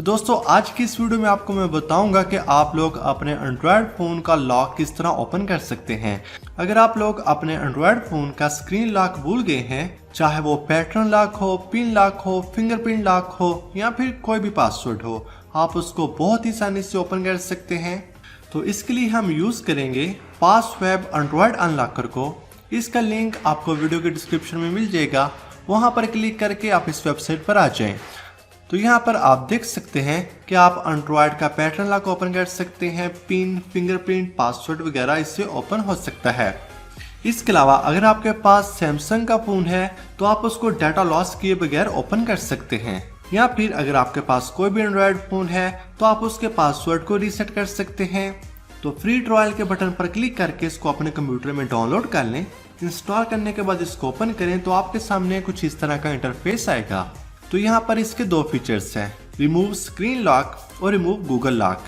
तो दोस्तों आज की इस वीडियो में आपको मैं बताऊंगा कि आप लोग अपने एंड्रॉयड फ़ोन का लॉक किस तरह ओपन कर सकते हैं। अगर आप लोग अपने एंड्रॉयड फ़ोन का स्क्रीन लॉक भूल गए हैं, चाहे वो पैटर्न लॉक हो, पिन लॉक हो, फिंगरप्रिंट लॉक हो या फिर कोई भी पासवर्ड हो, आप उसको बहुत ही आसानी से ओपन कर सकते हैं। तो इसके लिए हम यूज़ करेंगे पासवेब एंड्रॉयड अनलॉकर को। इसका लिंक आपको वीडियो के डिस्क्रिप्शन में मिल जाएगा, वहाँ पर क्लिक करके आप इस वेबसाइट पर आ जाएं। तो यहाँ पर आप देख सकते हैं कि आप एंड्रॉयड का पैटर्न लॉक ओपन कर सकते हैं, पिन, फिंगरप्रिंट, पासवर्ड वगैरह इससे ओपन हो सकता है। इसके अलावा अगर आपके पास सैमसंग का फ़ोन है तो आप उसको डाटा लॉस किए बगैर ओपन कर सकते हैं, या फिर अगर आपके पास कोई भी एंड्रॉयड फ़ोन है तो आप उसके पासवर्ड को रीसेट कर सकते हैं। तो फ्री ट्रायल के बटन पर क्लिक करके इसको अपने कंप्यूटर में डाउनलोड कर लें। इंस्टॉल करने के बाद इसको ओपन करें तो आपके सामने कुछ इस तरह का इंटरफेस आएगा। तो यहाँ पर इसके दो फीचर्स हैं, रिमूव स्क्रीन लॉक और remove Google lock.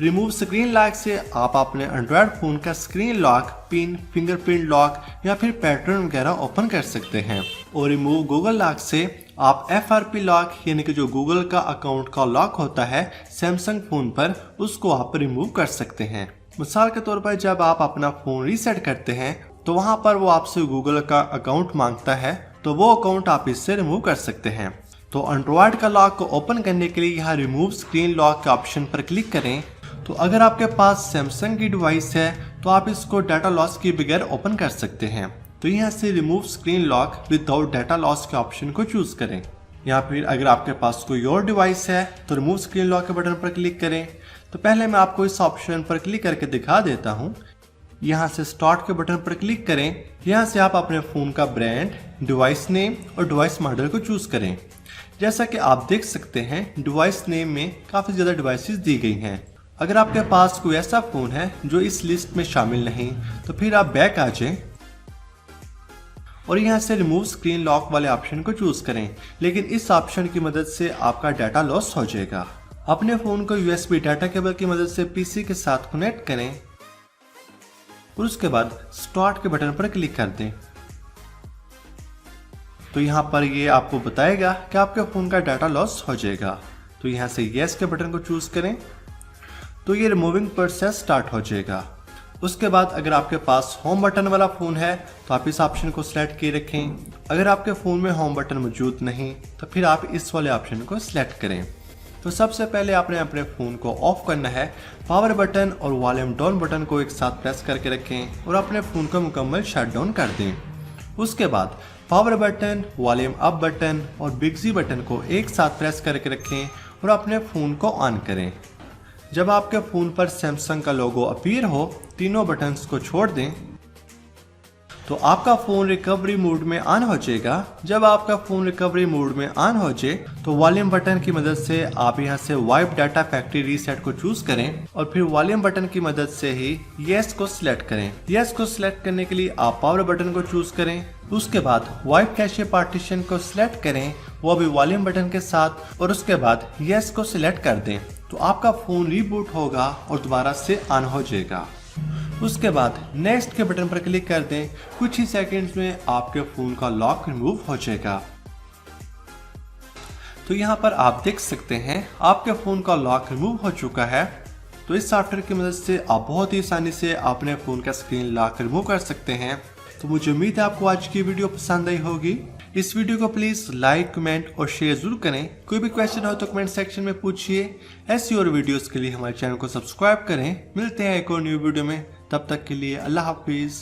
Remove screen lock से आप अपने एंड्रॉयड फ़ोन का screen lock, pin, fingerprint lock या फिर पैटर्न वगैरह ओपन कर सकते हैं। और रिमूव गूगल लॉक से आप FRP लॉक यानी कि जो गूगल का अकाउंट का लॉक होता है सैमसंग फ़ोन पर, उसको आप रिमूव कर सकते हैं। मिसाल के तौर पर जब आप अपना फ़ोन रीसेट करते हैं तो वहाँ पर वो आपसे गूगल का अकाउंट मांगता है, तो वो अकाउंट आप इससे रिमूव कर सकते हैं। तो एंड्रॉयड का लॉक को ओपन करने के लिए यहाँ रिमूव स्क्रीन लॉक के ऑप्शन पर क्लिक करें। तो अगर आपके पास सैमसंग की डिवाइस है तो आप इसको डाटा लॉस के बगैर ओपन कर सकते हैं। तो यहाँ से remove screen lock without data loss के ऑप्शन को चूज करें। या फिर अगर आपके पास कोई और डिवाइस है तो रिमूव स्क्रीन लॉक के बटन पर क्लिक करें। तो पहले मैं आपको इस ऑप्शन पर क्लिक करके दिखा देता हूँ। यहाँ से स्टार्ट के बटन पर क्लिक करें। यहाँ से आप अपने फ़ोन का ब्रांड, डिवाइस नेम और डिवाइस मॉडल को चूज करें। जैसा कि आप देख सकते हैं डिवाइस नेम में काफ़ी ज़्यादा डिवाइसेस दी गई हैं। अगर आपके पास कोई ऐसा फ़ोन है जो इस लिस्ट में शामिल नहीं तो फिर आप बैक आ जाएं और यहाँ से रिमूव स्क्रीन लॉक वाले ऑप्शन को चूज़ करें। लेकिन इस ऑप्शन की मदद से आपका डाटा लॉस हो जाएगा। अपने फ़ोन को USB डाटा केबल की मदद से PC के साथ कनेक्ट करें और उसके बाद स्टार्ट के बटन पर क्लिक कर दें। तो यहाँ पर ये आपको बताएगा कि आपके फ़ोन का डाटा लॉस हो जाएगा। तो यहाँ से येस के बटन को चूज़ करें तो ये रिमूविंग प्रोसेस स्टार्ट हो जाएगा। उसके बाद अगर आपके पास होम बटन वाला फ़ोन है तो आप इस ऑप्शन को सिलेक्ट किए रखें। अगर आपके फ़ोन में होम बटन मौजूद नहीं तो फिर आप इस वाले ऑप्शन को सिलेक्ट करें। तो सबसे पहले आपने अपने फ़ोन को ऑफ करना है। पावर बटन और वॉल्यूम डाउन बटन को एक साथ प्रेस करके रखें और अपने फ़ोन को मुकम्मल शट डाउन कर दें। उसके बाद power button, volume up button और बिग जी बटन को एक साथ प्रेस करके रखें और अपने फ़ोन को ऑन करें। जब आपके फ़ोन पर सैमसंग का लोगो अपीयर हो, तीनों बटन्स को छोड़ दें तो आपका फ़ोन रिकवरी मोड में ऑन हो जाएगा। जब आपका फ़ोन रिकवरी मोड में ऑन हो जाए तो वॉल्यूम बटन की मदद से आप यहां से वाइप डाटा फैक्ट्री रीसेट को चूज़ करें और फिर वॉल्यूम बटन की मदद से ही येस को सिलेक्ट करें। येस को सिलेक्ट करने के लिए आप पावर बटन को चूज़ करें। उसके बाद वाइप कैशे पार्टीशन को सिलेक्ट करें, वो भी वॉल्यूम बटन के साथ, और उसके बाद येस को सिलेक्ट कर दें। तो आपका फ़ोन रीबूट होगा और दोबारा से ऑन हो जाएगा। उसके बाद नेक्स्ट के बटन पर क्लिक कर दें। कुछ ही सेकंड्स में आपके फ़ोन का लॉक रिमूव हो जाएगा। तो यहाँ पर आप देख सकते हैं आपके फ़ोन का लॉक रिमूव हो चुका है। तो इस सॉफ्टवेयर की मदद से आप बहुत ही आसानी से अपने फ़ोन का स्क्रीन लॉक रिमूव कर सकते हैं। तो मुझे उम्मीद है आपको आज की वीडियो पसंद आई होगी। इस वीडियो को प्लीज़ लाइक, कमेंट और शेयर जरूर करें। कोई भी क्वेश्चन हो तो कमेंट सेक्शन में पूछिए। ऐसी और वीडियोस के लिए हमारे चैनल को सब्सक्राइब करें। मिलते हैं एक और न्यू वीडियो में, तब तक के लिए अल्लाह हाफिज़।